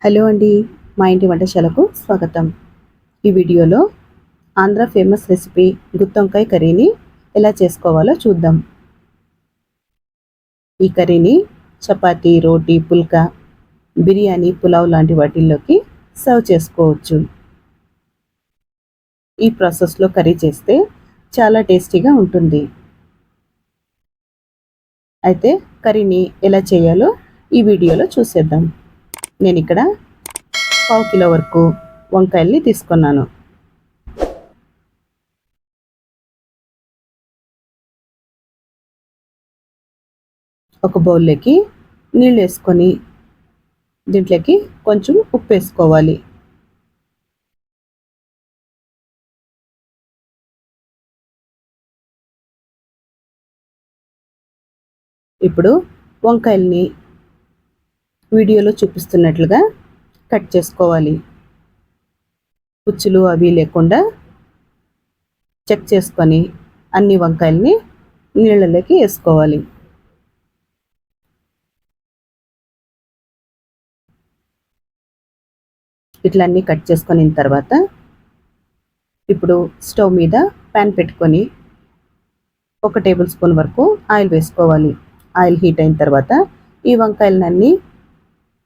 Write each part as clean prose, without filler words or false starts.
Hello అండి, మా ఇంటి వంటశాలకు స్వాగతం. ఈ వీడియోలో ఆంధ్ర ఫేమస్ రెసిపీ గుత్తొంకాయ కర్రీని ఎలా చేసుకోవాలో చూద్దాం. ఈ కర్రీని చపాతీ, రోటీ, పుల్కా, బిర్యానీ, పులావ్ లాంటి వాటిల్లోకి సర్వ్ చేసుకోవచ్చు. ఈ ప్రాసెస్లో కర్రీ చేస్తే చాలా టేస్టీగా ఉంటుంది. అయితే కర్రీని ఎలా చేయాలో ఈ వీడియోలో చూసేద్దాం. నేను ఇక్కడ 1/2 కిలో వరకు వంకాయల్ని తీసుకున్నాను. ఒక బౌల్లోకి నీళ్ళు వేసుకొని దీంట్లోకి కొంచెం ఉప్పు వేసుకోవాలి. ఇప్పుడు వంకాయల్ని వీడియోలో చూపిస్తున్నట్లుగా కట్ చేసుకోవాలి. పుచ్చులు అవి లేకుండా చెక్ చేసుకొని అన్ని వంకాయల్ని నీళ్ళలోకి వేసుకోవాలి. ఇట్లా అన్నీ కట్ చేసుకున్న తర్వాత ఇప్పుడు స్టవ్ మీద ప్యాన్ పెట్టుకొని 1 టేబుల్ స్పూన్ వరకు ఆయిల్ వేసుకోవాలి. ఆయిల్ హీట్ అయిన తర్వాత ఈ వంకాయలన్నీ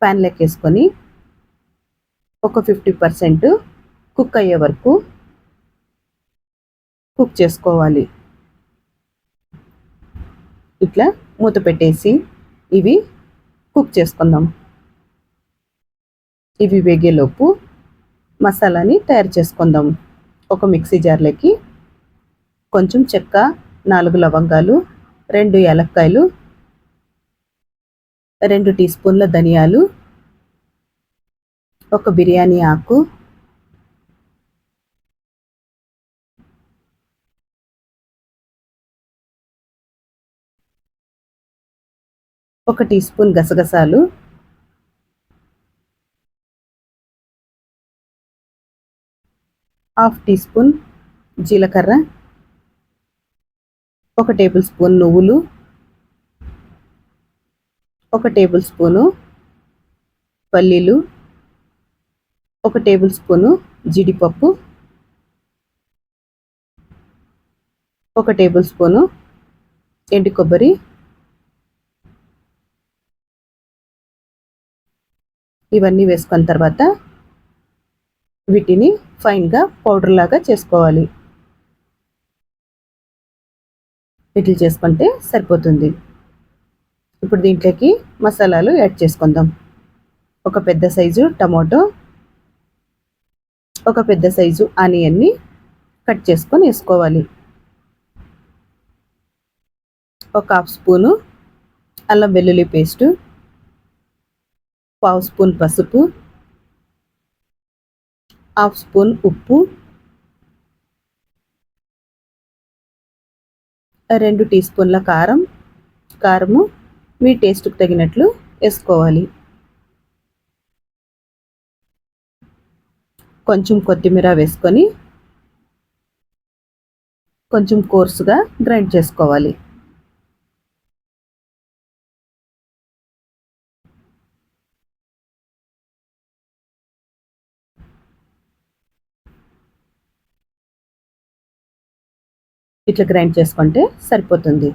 ప్యాన్లోకి వేసుకొని ఒక 50% కుక్ అయ్యే వరకు కుక్ చేసుకోవాలి. ఇట్లా మూత పెట్టేసి ఇవి కుక్ చేసుకుందాం. ఇవి వేగేలోపు మసాలాని తయారు చేసుకుందాం. ఒక మిక్సీ జార్లోకి కొంచెం చెక్క, 4 లవంగాలు, 2 యాలక్కాయలు, 2 టీ స్పూన్ల ధనియాలు, ఒక బిర్యానీ ఆకు, ఒక టీ స్పూన్ గసగసాలు, హాఫ్ టీ స్పూన్ జీలకర్ర, 1 టేబుల్ స్పూన్ నువ్వులు, 1 టేబుల్ స్పూను పల్లీలు, 1 టేబుల్ స్పూను జీడిపప్పు, 1 టేబుల్ స్పూను ఎండు కొబ్బరి, ఇవన్నీ వేసుకున్న తర్వాత వీటిని ఫైన్గా పౌడర్ లాగా చేసుకోవాలి. వీటిని చేసుకుంటే సరిపోతుంది. ఇప్పుడు దీంట్లోకి మసాలాలు యాడ్ చేసుకుందాం. ఒక పెద్ద సైజు టమాటో, ఒక పెద్ద సైజు ఆనియన్ని కట్ చేసుకొని వేసుకోవాలి. ఒక హాఫ్ స్పూను అల్లం వెల్లుల్లి పేస్టు, 1/2 స్పూన్ పసుపు, హాఫ్ స్పూన్ ఉప్పు, 2 టీ స్పూన్ల కారము మీ టేస్ట్కి తగినట్లు వేసుకోవాలి. కొంచెం కొత్తిమీర వేసుకొని కొంచెం కోర్సుగా గ్రైండ్ చేసుకోవాలి. ఇట్లా గ్రైండ్ చేసుకుంటే సరిపోతుంది.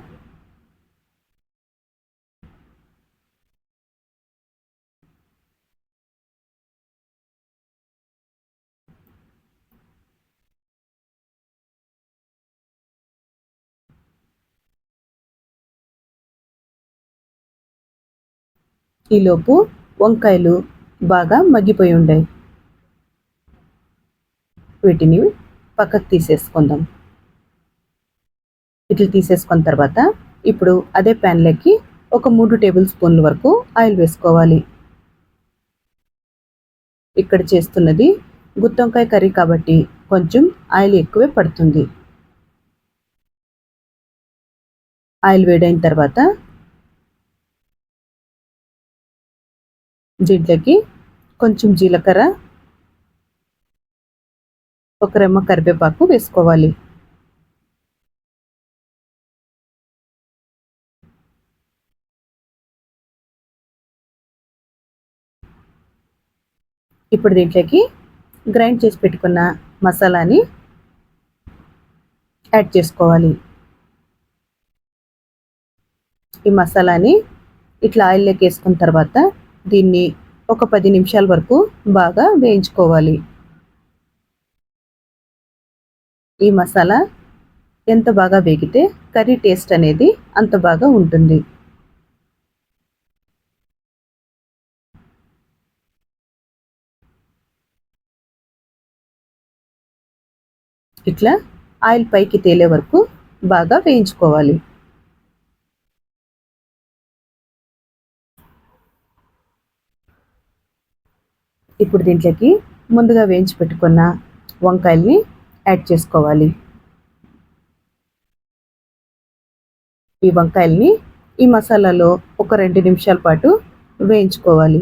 ఈలోపు వంకాయలు బాగా మగ్గిపోయి ఉండాయి. వీటిని పక్కకు తీసేసుకుందాం. ఇట్లా తీసేసుకున్న తర్వాత ఇప్పుడు అదే ప్యాన్లోకి ఒక 3 టేబుల్ స్పూన్ల వరకు ఆయిల్ వేసుకోవాలి. ఇక్కడ చేస్తున్నది గుత్తొంకాయ కర్రీ కాబట్టి కొంచెం ఆయిల్ ఎక్కువే పడుతుంది. ఆయిల్ వేడైన తర్వాత దీంట్లోకి కొంచెం జీలకర్ర, ఒక రెమ్మ కరివేపాకు వేసుకోవాలి. ఇప్పుడు దీంట్లోకి గ్రైండ్ చేసి పెట్టుకున్న మసాలాని యాడ్ చేసుకోవాలి. ఈ మసాలాని ఇట్లా ఆయిల్లోకి వేసుకున్న తర్వాత దీన్ని ఒక 10 నిమిషాల వరకు బాగా వేయించుకోవాలి. ఈ మసాలా ఎంత బాగా వేగితే కర్రీ టేస్ట్ అనేది అంత బాగా ఉంటుంది. ఇట్లా ఆయిల్ పైకి తేలే వరకు బాగా వేయించుకోవాలి. ఇప్పుడు దీంట్లోకి ముందుగా వేయించి పెట్టుకున్న వంకాయల్ని యాడ్ చేసుకోవాలి. ఈ వంకాయల్ని ఈ మసాలాలో ఒక 2 నిమిషాల పాటు వేయించుకోవాలి.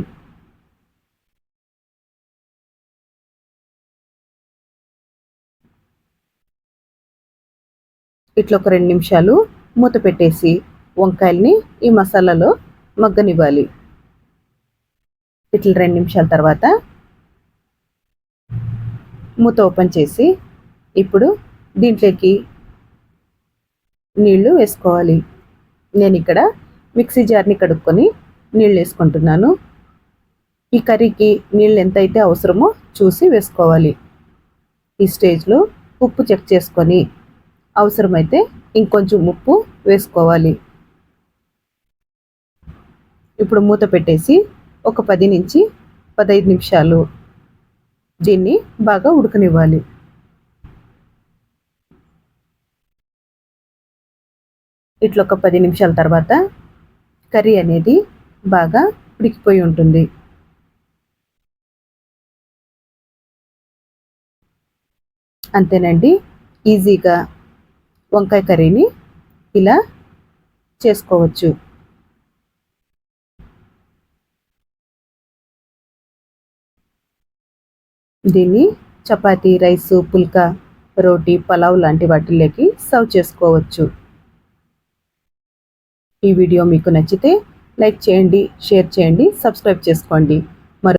ఇట్లా ఒక 2 నిమిషాలు మూత పెట్టేసి వంకాయల్ని ఈ మసాలాలో మగ్గనివ్వాలి. ఇట్లా 2 నిమిషాల తర్వాత మూత ఓపెన్ చేసి ఇప్పుడు దీంట్లోకి నీళ్లు వేసుకోవాలి. నేను ఇక్కడ మిక్సీ జార్ని కడుక్కొని నీళ్ళు వేసుకుంటున్నాను. ఈ కర్రీకి నీళ్ళు ఎంతైతే అవసరమో చూసి వేసుకోవాలి. ఈ స్టేజ్లో ఉప్పు చెక్ చేసుకొని అవసరమైతే ఇంకొంచెం ఉప్పు వేసుకోవాలి. ఇప్పుడు మూత పెట్టేసి ఒక 10 నుంచి 15 నిమిషాలు దీన్ని బాగా ఉడకనివ్వాలి. ఇట్లా ఒక 10 నిమిషాల తర్వాత కర్రీ అనేది బాగా ఉడికిపోయి ఉంటుంది. అంతేనండి, ఈజీగా వంకాయ కర్రీని ఇలా చేసుకోవచ్చు. దీన్ని చపాతీ, రైసు, పుల్కా, రోటీ, పలావ్ లాంటి వాటిల్లోకి సర్వ్ చేసుకోవచ్చు. ఈ వీడియో మీకు నచ్చితే లైక్ చేయండి, షేర్ చేయండి, సబ్స్క్రైబ్ చేసుకోండి.